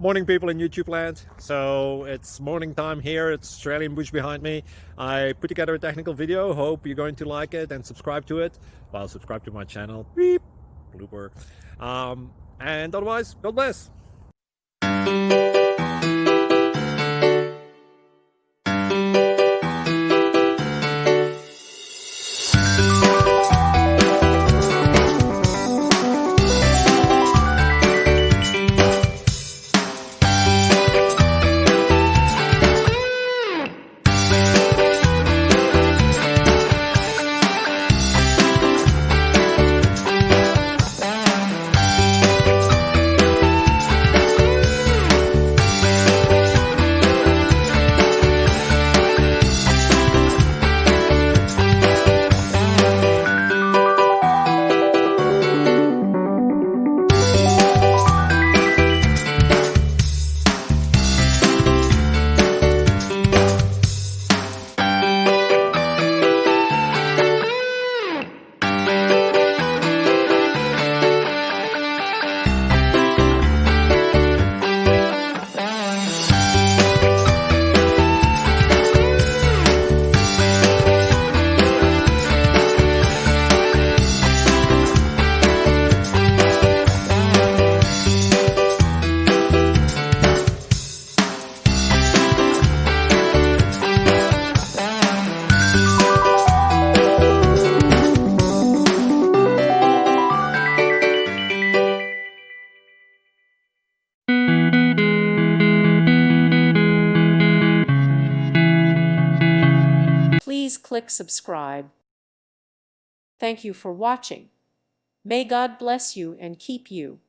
Morning, people in YouTube land. So it's morning time here. It's Australian bush behind me. I put together a technical video. Hope you're going to like it and subscribe to it. Well, subscribe to my channel. Beep. Blooper. And otherwise, God bless. Please click subscribe. Thank you for watching. May God bless you and keep you.